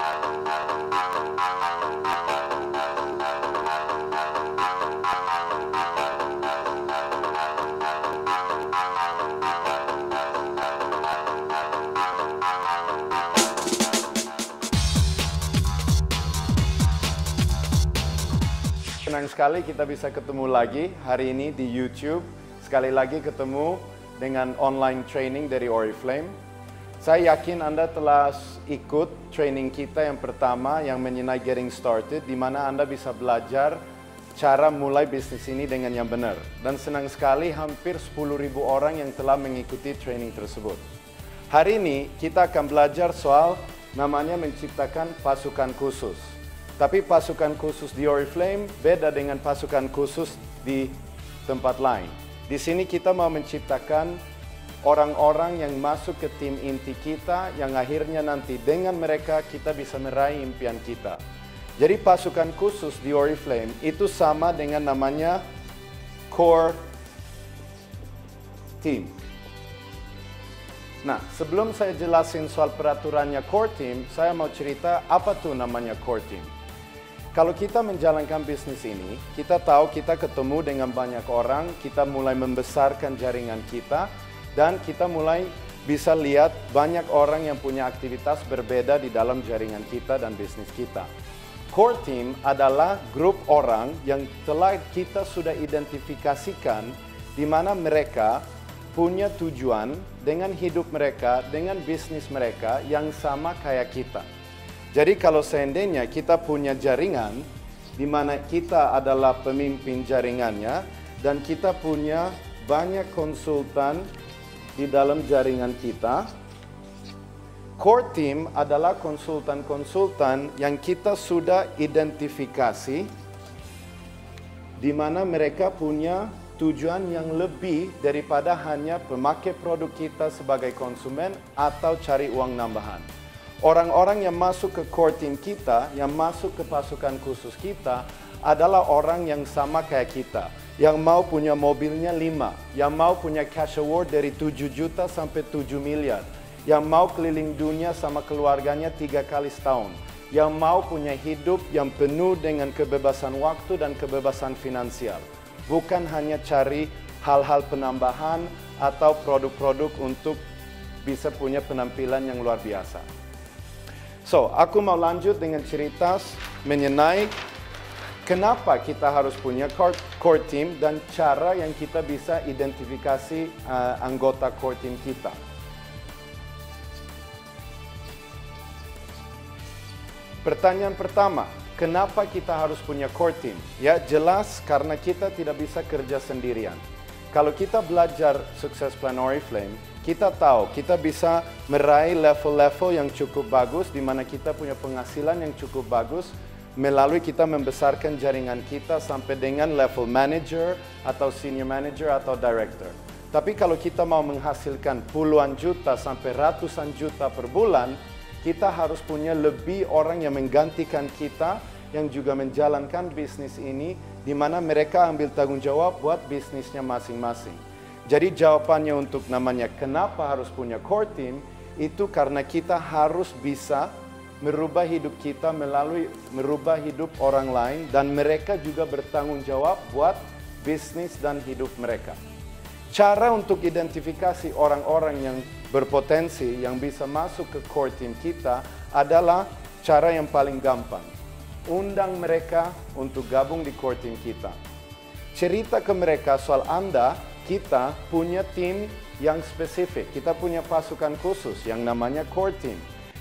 Senang sekali kita bisa ketemu lagi hari ini di YouTube. Sekali lagi ketemu dengan online training dari Oriflame. Saya yakin Anda telah ikut training kita yang pertama yang mengenai Getting Started, di mana Anda bisa belajar cara mulai bisnis ini dengan yang benar. Dan senang sekali hampir 10.000 orang yang telah mengikuti training tersebut. Hari ini kita akan belajar soal namanya menciptakan pasukan khusus. Tapi pasukan khusus di Oriflame beda dengan pasukan khusus di tempat lain. Di sini kita mau menciptakan orang-orang yang masuk ke tim inti kita, yang akhirnya nanti dengan mereka kita bisa meraih impian kita. Jadi pasukan khusus di Oriflame itu sama dengan namanya core team. Nah, sebelum saya jelasin soal peraturannya core team, saya mau cerita apa tuh namanya core team. Kalau kita menjalankan bisnis ini, kita tahu kita ketemu dengan banyak orang, kita mulai membesarkan jaringan kita, dan kita mulai bisa lihat banyak orang yang punya aktivitas berbeda di dalam jaringan kita dan bisnis kita. Core team adalah grup orang yang telah kita sudah identifikasikan di mana mereka punya tujuan dengan hidup mereka, dengan bisnis mereka yang sama kayak kita. Jadi kalau seandainya kita punya jaringan, di mana kita adalah pemimpin jaringannya, dan kita punya banyak konsultan di dalam jaringan kita, core team adalah konsultan-konsultan yang kita sudah identifikasi, di mana mereka punya tujuan yang lebih daripada hanya memakai produk kita sebagai konsumen atau cari uang nambahan. Orang-orang yang masuk ke core team kita, yang masuk ke pasukan khusus kita, adalah orang yang sama kayak kita. Yang mau punya mobilnya 5, yang mau punya cash award dari 7 juta sampai 7 miliar. Yang mau keliling dunia sama keluarganya 3 kali setahun. Yang mau punya hidup yang penuh dengan kebebasan waktu dan kebebasan finansial. Bukan hanya cari hal-hal penambahan atau produk-produk untuk bisa punya penampilan yang luar biasa. So, aku mau lanjut dengan cerita mengenai kenapa kita harus punya core team dan cara yang kita bisa identifikasi anggota core team kita. Pertanyaan pertama, kenapa kita harus punya core team? Ya, jelas karena kita tidak bisa kerja sendirian. Kalau kita belajar Success Plan Oriflame, kita tahu kita bisa meraih level-level yang cukup bagus, di mana kita punya penghasilan yang cukup bagus, melalui kita membesarkan jaringan kita sampai dengan level manager, atau senior manager, atau director. Tapi kalau kita mau menghasilkan puluhan juta sampai ratusan juta per bulan, kita harus punya lebih orang yang menggantikan kita, yang juga menjalankan bisnis ini, di mana mereka ambil tanggung jawab buat bisnisnya masing-masing. Jadi jawabannya untuk namanya kenapa harus punya core team, itu karena kita harus bisa merubah hidup kita melalui merubah hidup orang lain, dan mereka juga bertanggung jawab buat bisnis dan hidup mereka. Cara untuk identifikasi orang-orang yang berpotensi yang bisa masuk ke core team kita adalah cara yang paling gampang. Undang mereka untuk gabung di core team kita. Cerita ke mereka soal Anda, kita punya tim yang spesifik. Kita punya pasukan khusus yang namanya core team.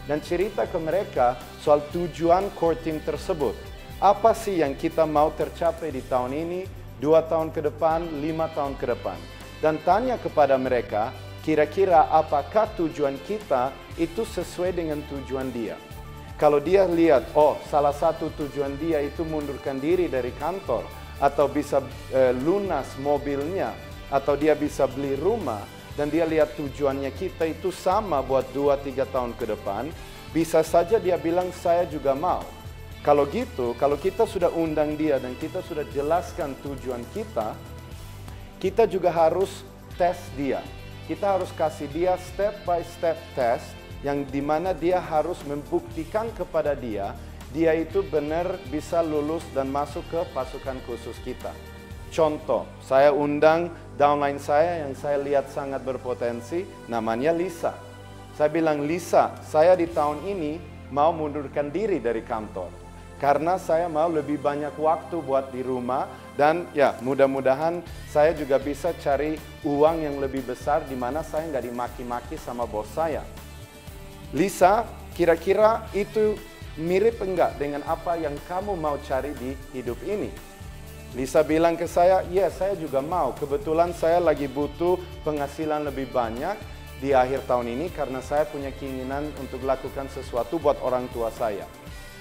Dan cerita ke mereka soal tujuan core team tersebut. Apa sih yang kita mau tercapai di tahun ini, 2 tahun ke depan, 5 tahun ke depan. Dan tanya kepada mereka, kira-kira apakah tujuan kita itu sesuai dengan tujuan dia. Kalau dia lihat, oh salah satu tujuan dia itu mundurkan diri dari kantor, atau bisa lunas mobilnya, atau dia bisa beli rumah, dan dia lihat tujuannya kita itu sama buat 2-3 tahun ke depan, bisa saja dia bilang saya juga mau. Kalau gitu, kalau kita sudah undang dia dan kita sudah jelaskan tujuan kita juga harus tes dia. Kita harus kasih dia step by step test yang dimana dia harus membuktikan kepada dia itu benar bisa lulus dan masuk ke pasukan khusus kita. Contoh, saya undang downline saya yang saya lihat sangat berpotensi, namanya Lisa. Saya bilang, Lisa, saya di tahun ini mau mundurkan diri dari kantor. Karena saya mau lebih banyak waktu buat di rumah, dan ya mudah-mudahan saya juga bisa cari uang yang lebih besar di mana saya nggak dimaki-maki sama bos saya. Lisa, kira-kira itu mirip enggak dengan apa yang kamu mau cari di hidup ini? Lisa bilang ke saya, iya saya juga mau. Kebetulan saya lagi butuh penghasilan lebih banyak di akhir tahun ini karena saya punya keinginan untuk lakukan sesuatu buat orang tua saya.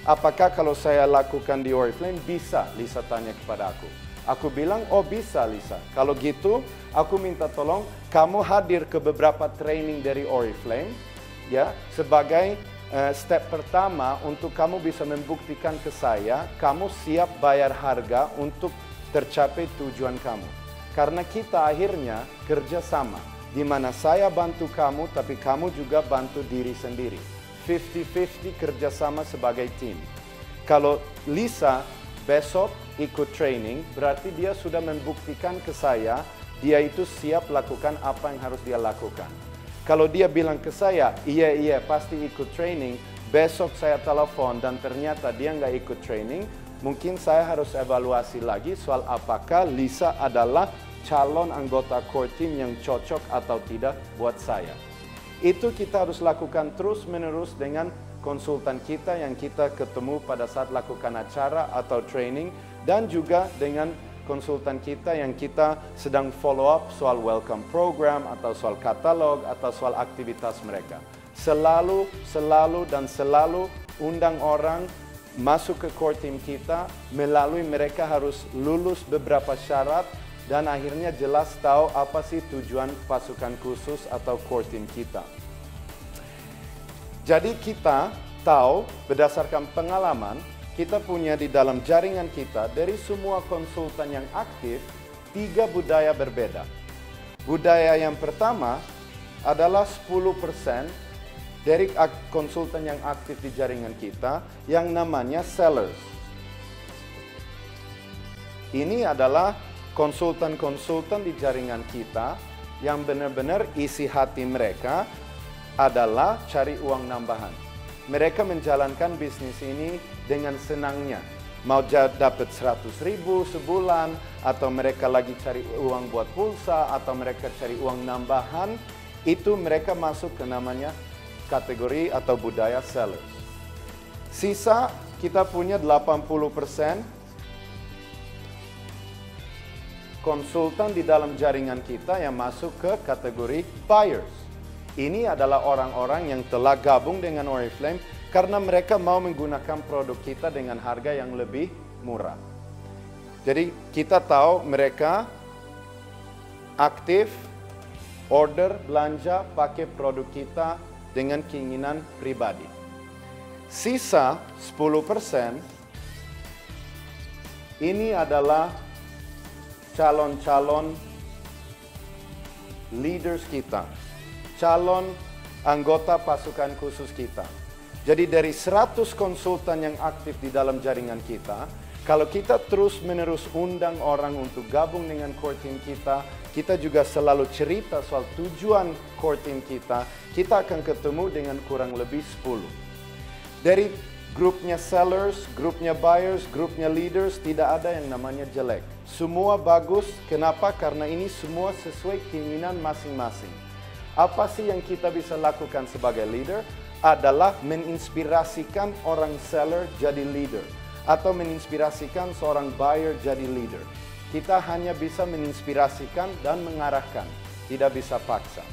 Apakah kalau saya lakukan di Oriflame bisa? Lisa tanya kepada aku. Aku bilang, oh bisa Lisa. Kalau gitu, aku minta tolong kamu hadir ke beberapa training dari Oriflame, ya, sebagai step pertama untuk kamu bisa membuktikan ke saya, kamu siap bayar harga untuk tercapai tujuan kamu. Karena kita akhirnya kerja sama, di mana saya bantu kamu, tapi kamu juga bantu diri sendiri. 50-50 kerjasama sebagai tim. Kalau Lisa besok ikut training, berarti dia sudah membuktikan ke saya, dia itu siap lakukan apa yang harus dia lakukan. Kalau dia bilang ke saya, iya pasti ikut training, besok saya telepon dan ternyata dia nggak ikut training, mungkin saya harus evaluasi lagi soal apakah Lisa adalah calon anggota core team yang cocok atau tidak buat saya. Itu kita harus lakukan terus-menerus dengan konsultan kita yang kita ketemu pada saat lakukan acara atau training, dan juga dengan konsultan kita yang kita sedang follow up soal welcome program atau soal katalog atau soal aktivitas mereka. Selalu undang orang masuk ke core team kita, melalui mereka harus lulus beberapa syarat dan akhirnya jelas tahu apa sih tujuan pasukan khusus atau core team kita. Jadi kita tahu berdasarkan pengalaman, kita punya di dalam jaringan kita dari semua konsultan yang aktif 3 budaya berbeda. Budaya yang pertama adalah 10% dari konsultan yang aktif di jaringan kita yang namanya sellers. Ini adalah konsultan-konsultan di jaringan kita yang benar-benar isi hati mereka adalah cari uang nambahan. Mereka menjalankan bisnis ini dengan senangnya. Mau dapat 100.000 sebulan, atau mereka lagi cari uang buat pulsa, atau mereka cari uang nambahan, itu mereka masuk ke namanya kategori atau budaya sellers. Sisa kita punya 80% konsultan di dalam jaringan kita yang masuk ke kategori buyers. Ini adalah orang-orang yang telah gabung dengan Oriflame karena mereka mau menggunakan produk kita dengan harga yang lebih murah. Jadi kita tahu mereka aktif, order, belanja, pakai produk kita dengan keinginan pribadi. Sisa 10% ini adalah calon-calon leaders kita, calon anggota pasukan khusus kita. Jadi dari 100 konsultan yang aktif di dalam jaringan kita, kalau kita terus-menerus undang orang untuk gabung dengan core team kita, kita juga selalu cerita soal tujuan core team kita akan ketemu dengan kurang lebih 10. Dari grupnya sellers, grupnya buyers, grupnya leaders, tidak ada yang namanya jelek. Semua bagus. Kenapa? Karena ini semua sesuai keinginan masing-masing. Apa sih yang kita bisa lakukan sebagai leader? Adalah menginspirasikan orang seller jadi leader, atau menginspirasikan seorang buyer jadi leader. Kita hanya bisa menginspirasikan dan mengarahkan, tidak bisa paksa.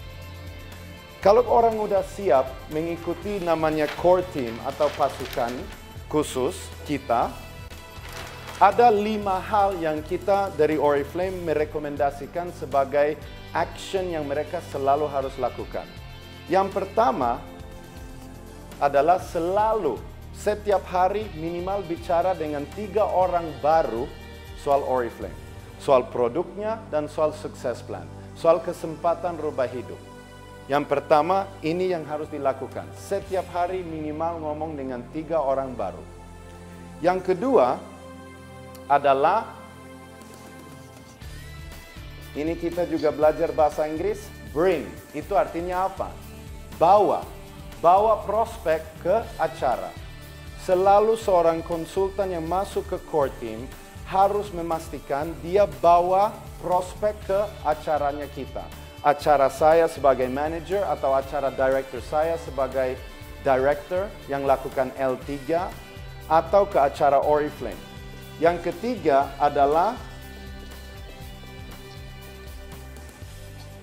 Kalau orang udah siap mengikuti namanya core team atau pasukan khusus kita, ada 5 hal yang kita dari Oriflame merekomendasikan sebagai action yang mereka selalu harus lakukan. Yang pertama adalah selalu setiap hari minimal bicara dengan 3 orang baru soal Oriflame, soal produknya dan soal sukses plan, soal kesempatan rubah hidup. Yang pertama, ini yang harus dilakukan. Setiap hari minimal ngomong dengan 3 orang baru. Yang kedua adalah, ini kita juga belajar bahasa Inggris, bring. Itu artinya apa? Bawa. Bawa prospek ke acara. Selalu seorang konsultan yang masuk ke core team harus memastikan dia bawa prospek ke acaranya kita. Acara saya sebagai manager atau acara director saya sebagai director yang lakukan L3 atau ke acara Oriflame. Yang ketiga adalah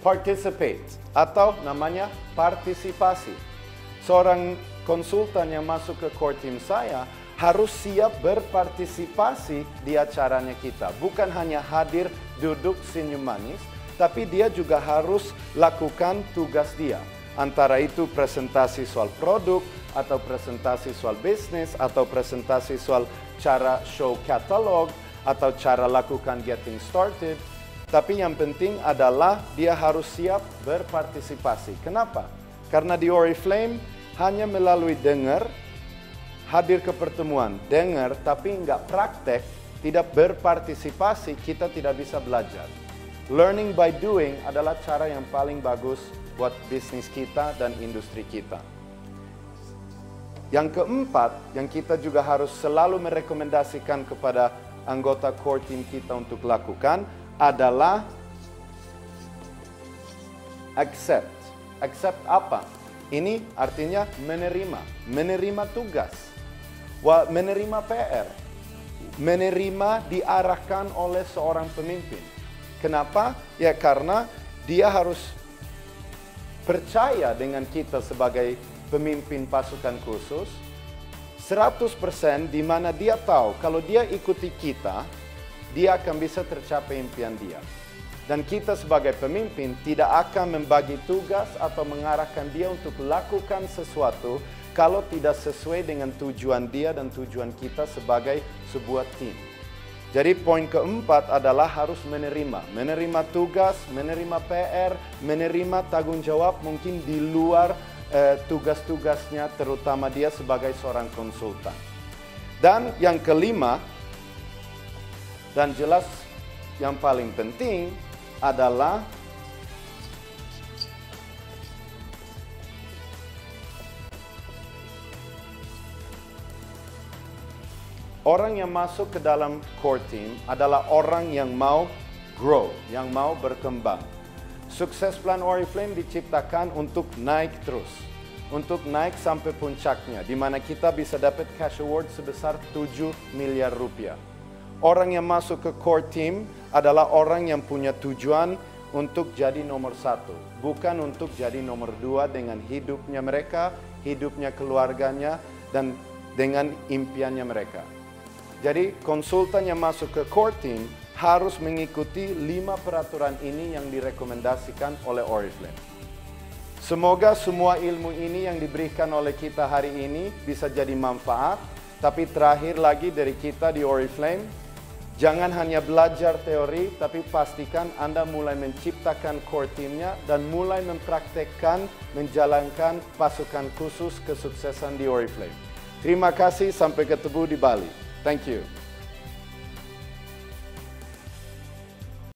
participate atau namanya partisipasi. Seorang konsultan yang masuk ke core team saya harus siap berpartisipasi di acaranya kita. Bukan hanya hadir, duduk, senyum manis, tapi dia juga harus lakukan tugas dia. Antara itu presentasi soal produk, atau presentasi soal bisnis, atau presentasi soal cara show katalog, atau cara lakukan getting started. Tapi yang penting adalah dia harus siap berpartisipasi. Kenapa? Karena di Oriflame hanya melalui dengar, hadir ke pertemuan, dengar, tapi nggak praktek, tidak berpartisipasi, kita tidak bisa belajar. Learning by doing adalah cara yang paling bagus buat bisnis kita dan industri kita. Yang keempat, yang kita juga harus selalu merekomendasikan kepada anggota core team kita untuk lakukan adalah accept. Accept apa? Ini artinya menerima tugas, menerima PR, menerima diarahkan oleh seorang pemimpin. Kenapa? Ya karena dia harus percaya dengan kita sebagai pemimpin pasukan khusus 100%, di mana dia tahu kalau dia ikuti kita, dia akan bisa tercapai impian dia. Dan kita sebagai pemimpin tidak akan membagi tugas atau mengarahkan dia untuk lakukan sesuatu kalau tidak sesuai dengan tujuan dia dan tujuan kita sebagai sebuah tim. Jadi poin keempat adalah harus menerima tugas, menerima PR, menerima tanggung jawab mungkin di luar tugas-tugasnya, terutama dia sebagai seorang konsultan. Dan yang kelima, dan jelas yang paling penting adalah orang yang masuk ke dalam core team adalah orang yang mau grow, yang mau berkembang. Sukses Plan Oriflame diciptakan untuk naik terus, untuk naik sampai puncaknya, di mana kita bisa dapat cash award sebesar 7 miliar rupiah. Orang yang masuk ke core team adalah orang yang punya tujuan untuk jadi nomor 1, bukan untuk jadi nomor 2 dengan hidupnya mereka, hidupnya keluarganya, dan dengan impiannya mereka. Jadi konsultan yang masuk ke core team harus mengikuti 5 peraturan ini yang direkomendasikan oleh Oriflame. Semoga semua ilmu ini yang diberikan oleh kita hari ini bisa jadi manfaat. Tapi terakhir lagi dari kita di Oriflame, jangan hanya belajar teori, tapi pastikan Anda mulai menciptakan core teamnya dan mulai mempraktekkan, menjalankan pasukan khusus kesuksesan di Oriflame. Terima kasih, sampai ketemu di Bali. Thank you.